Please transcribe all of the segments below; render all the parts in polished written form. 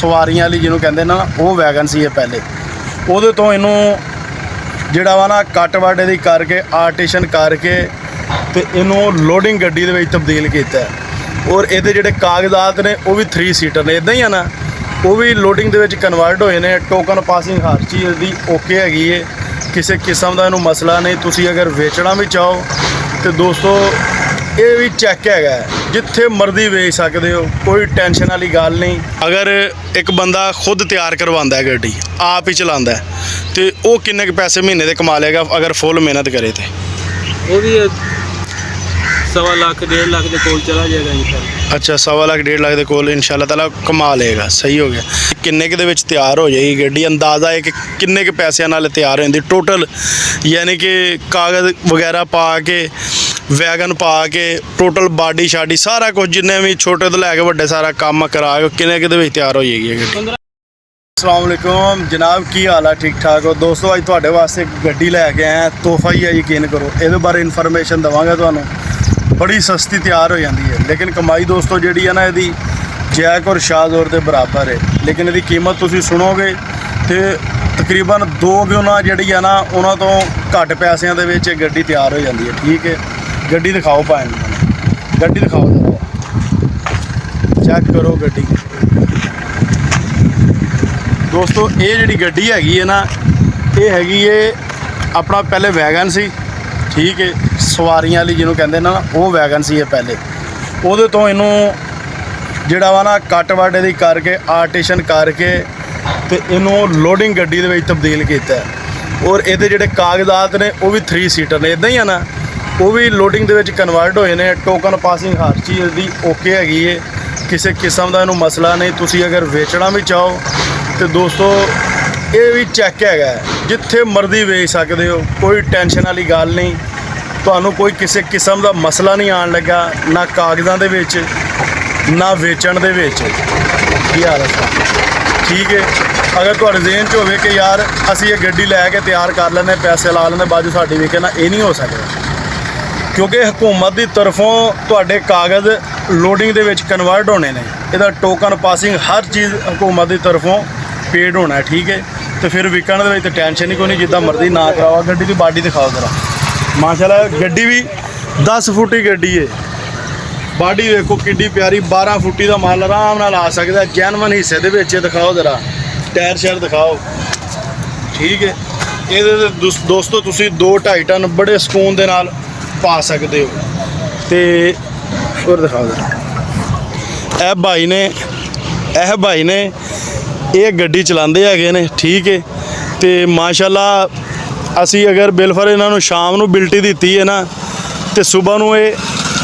ਸਵਾਰੀਆਂ ਵਾਲੀ ਜਿਹਨੂੰ ਕਹਿੰਦੇ ਨਾ ਉਹ ਵੈਗਨ ਸੀ ਇਹ ਪਹਿਲੇ। ਉਹਦੇ ਤੋਂ ਇਹਨੂੰ ਜਿਹੜਾ ਵਾ ਨਾ ਕੱਟ ਵੱਢ ਦੀ ਕਰਕੇ ਆਰਟੀਸ਼ਨ ਕਰਕੇ ਤੇ ਇਹਨੂੰ ਲੋਡਿੰਗ ਗੱਡੀ ਦੇ ਵਿੱਚ ਤਬਦੀਲ ਕੀਤਾ। ਔਰ ਇਹਦੇ ਜਿਹੜੇ ਕਾਗਜ਼ਾਤ ਨੇ ਉਹ ਵੀ 3 ਸੀਟਰ ਨੇ, ਇਦਾਂ ਹੀ ਆ ਨਾ, ਉਹ ਵੀ ਲੋਡਿੰਗ ਦੇ ਵਿੱਚ ਕਨਵਰਟ ਹੋਏ ਨੇ। ਟੋਕਨ ਪਾਸਿੰਗ ਹਰ ਚੀਜ਼ ਦੀ ਓਕੇ ਹੈਗੀ ਏ, ਕਿਸੇ ਕਿਸਮ ਦਾ ਇਹਨੂੰ ਮਸਲਾ ਨਹੀਂ। ਤੁਸੀਂ ਅਗਰ ਵੇਚਣਾ ਵੀ ਚਾਹੋ ਤੇ ਦੋਸਤੋ ਇਹ ਵੀ ਚੈੱਕ ਹੈਗਾ, ਜਿੱਥੇ ਮਰਜ਼ੀ ਵੇਚ ਸਕਦੇ ਹੋ, ਕੋਈ ਟੈਨਸ਼ਨ ਵਾਲੀ ਗੱਲ ਨਹੀਂ। ਅਗਰ ਇੱਕ ਬੰਦਾ ਖੁਦ ਤਿਆਰ ਕਰਵਾਉਂਦਾ ਹੈ ਗੱਡੀ, ਆਪ ਹੀ ਚਲਾਉਂਦਾ ਤੇ ਉਹ ਕਿੰਨੇ ਕੁ ਪੈਸੇ ਮਹੀਨੇ ਦੇ ਕਮਾ ਲੇਗਾ ਅਗਰ ਫੁੱਲ ਮਿਹਨਤ ਕਰੇ ਤੇ? ਉਹ ਵੀ 1.25 ਲੱਖ 1.5 ਲੱਖ ਦੇ ਕੋਲ ਚਲਾ ਜਾਏਗਾ ਇਨਸ਼ਾਅੱਲਾ। ਅੱਛਾ, 1.25 ਲੱਖ 1.5 ਲੱਖ ਦੇ ਕੋਲ ਇਨਸ਼ਾਅੱਲਾ ਤਾਲਾ ਕਮਾ ਲਏਗਾ। ਸਹੀ ਹੋ ਗਿਆ। ਕਿੰਨੇ ਕੁ ਦੇ ਵਿੱਚ ਤਿਆਰ ਹੋ ਜਾਏਗੀ ਗੱਡੀ? ਅੰਦਾਜ਼ਾ ਹੈ ਕਿ ਕਿੰਨੇ ਕੁ ਪੈਸਿਆਂ ਨਾਲ ਤਿਆਰ ਹੋ ਜਾਂਦੀ ਟੋਟਲ? ਯਾਨੀ ਕਿ ਕਾਗਜ਼ ਵਗੈਰਾ ਪਾ ਕੇ, ਵੈਗਨ ਪਾ ਕੇ, ਟੋਟਲ ਬਾਡੀ ਸ਼ਾਡੀ ਸਾਰਾ ਕੁਝ ਜਿੰਨੇ ਵੀ ਛੋਟੇ ਤੋਂ ਲੈ ਕੇ ਵੱਡੇ ਸਾਰਾ ਕੰਮ ਕਰਾ ਕੇ ਕਿੰਨੇ ਕੁ ਦੇ ਵਿੱਚ ਤਿਆਰ ਹੋ ਜਾਏਗੀ ਗੱਡੀ? अस्सलाम वालेकुम जनाब, की हाल है? ठीक ठाक हो दोस्तों? अज तुहाडे वास्ते गड्डी लैके आए, तोहफा ही है, यकीन करो। ये बारे इन्फॉर्मेशन देवांगा तुहानू। बड़ी सस्ती तैयार हो जाती है, लेकिन कमाई दोस्तों जी है ना यदी जैक और शाहजोर के बराबर है। लेकिन यदी कीमत तुसीं सुनोगे तो तकरीबन 2 गुना जी है ना उन्होंने तो घट पैसों के गड्डी तैयार हो जाती है। ठीक है, गड्डी दिखाओ भाई, गड्डी दिखाओ जरा, चेक करो गड्डी दोस्तों। ये जी गड्डी हैगी है ना, ये हैगी है अपना पहले वैगन सी। ठीक है, सवारियां वाली जिन्होंने कहते ना वो वैगन सी पहले। वो तो इनू जिहड़ा वा ना कट वढ़ दी करके आर्टिशन करके ते इनू लोडिंग गड्डी दे विच तब्दील किया। और ये जिहड़े कागजात ने वो भी 3 सीटर ने, इदां ही है ना, वो भी लोडिंग दे विच कन्वर्ट होए ने। टोकन पासिंग हर चीज़ दी ओके हैगी है, किसी किस्म का इनू मसला नहीं। तुसीं अगर वेचना भी चाहो तो दोस्तों ये भी चैक हैगा, जिथे मर्जी वेच सकते हो, कोई टेंशन वाली गल नहीं। तुहानू कोई किसी किस्म का मसला नहीं आन लगा, ना कागज़ां दे विच ना वेचण दे विच। की हाल है? ठीक है। अगर तुहाडे ज़हन च होवे कि यार असीं ये गड्डी लैके तैयार कर लैंदे, पैसे ला लैंदे, बाजू साडी वेखे ना, ये नहीं हो सकदा, क्योंकि हुकूमत की तरफों तुहाडे कागज़ लोडिंग दे विच कन्वर्ट होने ने। इहदा टोकन पासिंग हर चीज़ हुकूमत की तरफों पेड होना है। ठीक है, तो फिर विकण दे विच टेंशन ही कोई नहीं, जिद्दां मर्जी ना कराओ। गड्डी की बॉडी दिखाओ जरा, माशाल्लाह गड्डी भी 10 फुट की गड्डी है। बॉडी देखो किड्डी प्यारी, 12 फुटी का माल आराम नाल आ सकता। जैनवन हिस्से दे विच दिखाओ जरा, टायर शैर दिखाओ। ठीक है, ये दोस्तों तुसीं 2-2.5 टन बड़े सुकून दे नाल पा सकते हो। तो और दिखाओ जरा, यह भाई ने ये गड्डी चलाते है। ठीक है, तो माशाल्लाह असी अगर बिलफर इन्हों शाम को बिल्टी दी है ना, तो सुबह को ये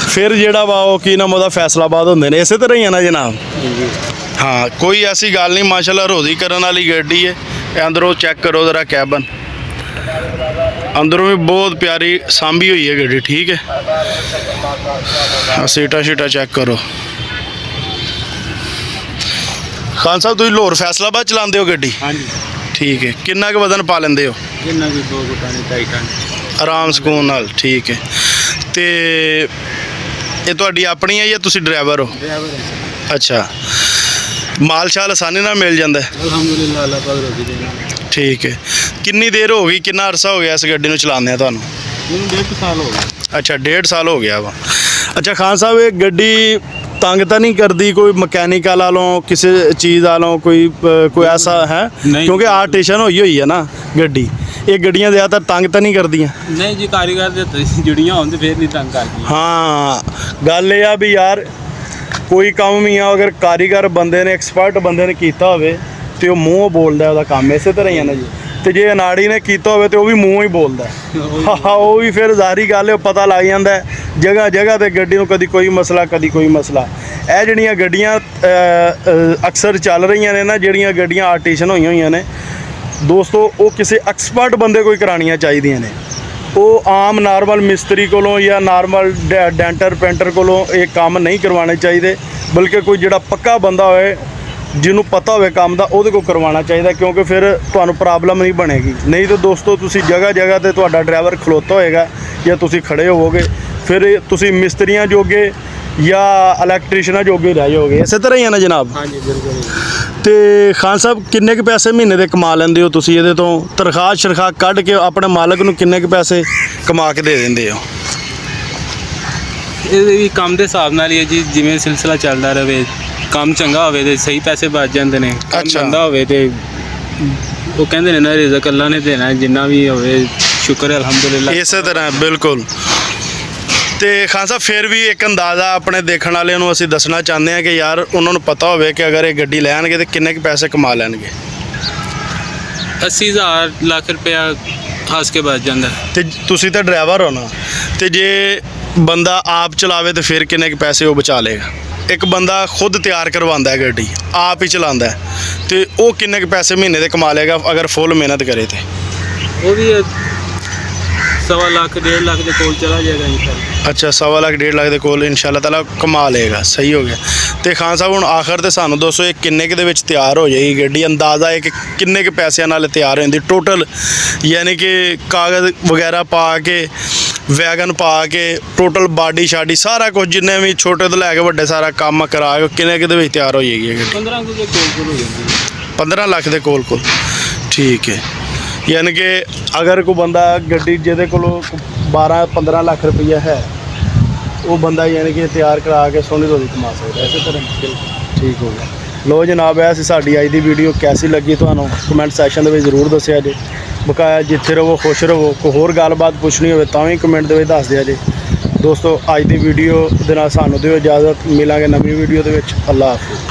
फिर जोड़ा वा की नाम वो फैसलाबाद होंगे ने, इस तरह ही है ना जनाब? हाँ, कोई ऐसी गल नहीं। माशाल्लाह रोज़ी करने वाली गड्डी है। अंदरों चेक करो ज़रा कैबन, अंदरों भी बहुत प्यारी सांभी हुई है गड्डी। ठीक है, सीटा शीटा चेक करो। खान साहब तुम लाहौर फैसलाबाद चलाते हो गड्डी? हाँ जी। ठीक है, कितना का वजन पा लेंदे हो? 2 टन आराम सुकून नाल। ठीक है, तो ये तुहाडी अपनी है या तुसी ड्राइवर हो? ड्राइवर है। अच्छा, माल शाल आसानी नाल मिल जाता है? अल्हम्दुलिल्लाह, अल्लाह पाक रोज़ी देना। ठीक है, कितनी देर हो गई, कितना अरसा हो गया इस गड्डी नूं चलाने तुहानूं? 1.5 साल हो गया। अच्छा, 1.5 साल हो गया वा। अच्छा खान साहब, ये गड्डी तंग तो नहीं करती कोई मकैनिकल वालों, किसी चीज़ वालों, कोई ऐसा है? क्योंकि आर्टिशन हुई है ना गड्डी, ये गड्डियाँ ज़्यादातर तंग तो नहीं करदियाँ? नहीं जी, कारीगर जुड़ियाँ होन ते फिर नहीं तंग करदी। हाँ, गल ये भी यार कोई काम भी आ, अगर कारीगर बंदे ने, एक्सपर्ट बंदे ने कीता होवे ते ओह मूँह बोलदा है, उसदा काम इस तरह ही है ना जी। तो जे अनाड़ी ने कीता होवे तो वह भी मूँह ही बोलता है। हाँ, वो भी फिर जाहिर गल है, पता लग जाता है जगह जगह पर गड्डी नूं कदी कोई मसला कदी कोई मसला। ਇਹ ਜਿਹੜੀਆਂ ਗੱਡੀਆਂ अक्सर चल रही ने ना, ਜਿਹੜੀਆਂ ਗੱਡੀਆਂ आर्टिशन ਹੋਈਆਂ ने दोस्तों, वो किसी एक्सपर्ट बंदे कोई करानियां चाहिए ने। वो आम नॉर्मल मिस्त्री कोलों या नॉर्मल डेंटर पेंटर कोलों ये काम नहीं करवाने चाहिए, बल्कि कोई जिहड़ा पक्का बंदा होए, जिन्हों पता होवे काम दा, उहदे कोल करवाना चाहिए, क्योंकि फिर तुहानूं प्रॉब्लम नहीं बनेगी। नहीं तो दोस्तों तुसी जगह जगह ते तुहाडा ड्राइवर खलोता होएगा या तुसी खड़े होवोगे, फिर तुसी मिस्त्रियां जोगे ਜਾਂ ਇਲੈਕਟ੍ਰੀਸ਼ੀਅਨਾਂ ਜੋਗੇ ਰਹਿ ਜਾਓਗੇ, ਇਸੇ ਤਰ੍ਹਾਂ ਹੀ ਹੈ ਨਾ ਜਨਾਬ? ਹਾਂਜੀ ਬਿਲਕੁਲ। ਤੇ ਖਾਨ ਸਾਹਿਬ ਕਿੰਨੇ ਕੁ ਪੈਸੇ ਮਹੀਨੇ ਦੇ ਕਮਾ ਲੈਂਦੇ ਹੋ ਤੁਸੀਂ ਇਹਦੇ ਤੋਂ? ਤਨਖਾਹ ਸ਼ਨਖਾਹ ਕੱਢ ਕੇ ਆਪਣੇ ਮਾਲਕ ਨੂੰ ਕਿੰਨੇ ਕੁ ਪੈਸੇ ਕਮਾ ਕੇ ਦੇ ਦਿੰਦੇ ਹੋ? ਇਹ ਵੀ ਕੰਮ ਦੇ ਹਿਸਾਬ ਨਾਲ ਹੀ ਹੈ ਜੀ, ਜਿਵੇਂ ਸਿਲਸਿਲਾ ਚੱਲਦਾ ਰਹੇ, ਕੰਮ ਚੰਗਾ ਹੋਵੇ ਤੇ ਸਹੀ ਪੈਸੇ ਬਚ ਜਾਂਦੇ ਨੇ, ਕੰਮ ਅੱਛਾ। ਮੰਦਾ ਹੋਵੇ ਤੇ ਉਹ ਕਹਿੰਦੇ ਨੇ ਨਾ ਰਿਜ਼ਕ ਅੱਲਾ ਨੇ ਦੇਣਾ, ਜਿੰਨਾ ਵੀ ਹੋਵੇ ਸ਼ੁਕਰ ਹੈ ਅਲਹਮਦੁਲਿਲਾ। ਇਸੇ ਤਰ੍ਹਾਂ ਬਿਲਕੁਲ। ਤੇ ਖਾਨ ਸਾਹਿਬ ਫਿਰ ਵੀ ਇੱਕ ਅੰਦਾਜ਼ਾ ਆਪਣੇ ਦੇਖਣ ਵਾਲਿਆਂ ਨੂੰ ਅਸੀਂ ਦੱਸਣਾ ਚਾਹੁੰਦੇ ਹਾਂ ਕਿ ਯਾਰ ਉਹਨਾਂ ਨੂੰ ਪਤਾ ਹੋਵੇ ਕਿ ਅਗਰ ਇਹ ਗੱਡੀ ਲੈਣਗੇ ਤੇ ਕਿੰਨੇ ਕੁ ਪੈਸੇ ਕਮਾ ਲੈਣਗੇ। 80,000 ਲੱਖ ਰੁਪਇਆ ਹੱਸ ਕੇ ਬਚ ਜਾਂਦਾ। ਤੇ ਤੁਸੀਂ ਤਾਂ ਡਰਾਈਵਰ ਹੋ ਨਾ, ਤੇ ਜੇ ਬੰਦਾ ਆਪ ਚਲਾਵੇ ਤੇ ਫਿਰ ਕਿੰਨੇ ਕੁ ਪੈਸੇ ਉਹ ਬਚਾ ਲਏਗਾ? ਇੱਕ ਬੰਦਾ ਖੁਦ ਤਿਆਰ ਕਰਵਾਉਂਦਾ ਹੈ ਗੱਡੀ, ਆਪ ਹੀ ਚਲਾਉਂਦਾ ਹੈ, ਤੇ ਉਹ ਕਿੰਨੇ ਕੁ ਪੈਸੇ ਮਹੀਨੇ ਦੇ ਕਮਾ ਲਏਗਾ ਅਗਰ ਫੁੱਲ ਮਿਹਨਤ ਕਰੇ ਤੇ? ਉਹ ਵੀ 1.25 ਲੱਖ 1.5 ਲੱਖ ਦੇ ਕੋਲ ਚਲਾ ਜਾਏਗਾ ਇਨਸ਼ਾਅੱਲਾ। ਅੱਛਾ, 1.25 ਲੱਖ 1.5 ਲੱਖ ਦੇ ਕੋਲ ਇਨਸ਼ਾਅੱਲਾ ਤਾਲਾ ਕਮਾ ਲਏਗਾ। ਸਹੀ ਹੋ ਗਿਆ। ਤੇ ਖਾਨ ਸਾਹਿਬ ਹੁਣ ਆਖਰ ਤੇ ਸਾਨੂੰ ਦੱਸੋ, ਇਹ ਕਿੰਨੇ ਕੁ ਦੇ ਵਿੱਚ ਤਿਆਰ ਹੋ ਜਾਏਗੀ ਗੱਡੀ? ਅੰਦਾਜ਼ਾ ਹੈ ਕਿ ਕਿੰਨੇ ਕੁ ਪੈਸਿਆਂ ਨਾਲ ਤਿਆਰ ਹੋ ਜਾਂਦੀ ਟੋਟਲ, ਯਾਨੀ ਕਿ ਕਾਗਜ਼ ਵਗੈਰਾ ਪਾ ਕੇ, ਵੈਗਨ ਪਾ ਕੇ, ਟੋਟਲ ਬਾਡੀ ਸ਼ਾਡੀ ਸਾਰਾ ਕੁਝ ਜਿੰਨੇ ਵੀ ਛੋਟੇ ਤੋਂ ਲੈ ਕੇ ਵੱਡੇ ਸਾਰਾ ਕੰਮ ਕਰਾ ਕੇ ਕਿੰਨੇ ਕੁ ਦੇ ਵਿੱਚ ਤਿਆਰ ਹੋ ਜਾਏਗੀ ਇਹ ਗੱਡੀ? 15 ਕੁ ਦੇ ਕੋਲ ਹੋ ਜਾਂਦੀ ਹੈ। 15 ਲੱਖ ਦੇ ਕੋਲ। ਠੀਕ ਹੈ। ਯਾਨੀ ਕਿ ਅਗਰ ਕੋਈ ਬੰਦਾ ਗੱਡੀ ਜਿਹਦੇ ਕੋਲੋਂ 12-15 ਲੱਖ ਰੁਪਈਆ ਹੈ, ਉਹ ਬੰਦਾ ਯਾਨੀ ਕਿ ਤਿਆਰ ਕਰਾ ਕੇ ਸੋਹਣੀ ਰੋਜ਼ੀ ਕਮਾ ਸਕਦਾ, ਇਸੇ ਤਰ੍ਹਾਂ। ਠੀਕ ਹੋ ਗਿਆ। ਲੋ ਜਨਾਬ, ਇਹ ਸੀ ਸਾਡੀ ਅੱਜ ਦੀ ਵੀਡੀਓ। ਕੈਸੀ ਲੱਗੀ ਤੁਹਾਨੂੰ ਕਮੈਂਟ ਸੈਕਸ਼ਨ ਦੇ ਵਿੱਚ ਜ਼ਰੂਰ ਦੱਸਿਆ ਜੇ। ਬਕਾਇਆ ਜਿੱਥੇ ਰਹੋ ਖੁਸ਼ ਰਹੋ। ਕੋਈ ਹੋਰ ਗੱਲਬਾਤ ਪੁੱਛਣੀ ਹੋਵੇ ਤਾਂ ਵੀ ਕਮੈਂਟ ਦੇ ਵਿੱਚ ਦੱਸ ਦਿਆ ਜੇ। ਦੋਸਤੋ, ਅੱਜ ਦੀ ਵੀਡੀਓ ਦੇ ਨਾਲ ਸਾਨੂੰ ਦਿਓ ਇਜਾਜ਼ਤ। ਮਿਲਾਂਗੇ ਨਵੀਂ ਵੀਡੀਓ ਦੇ ਵਿੱਚ। ਅੱਲਾ ਹਾਫਿਜ਼।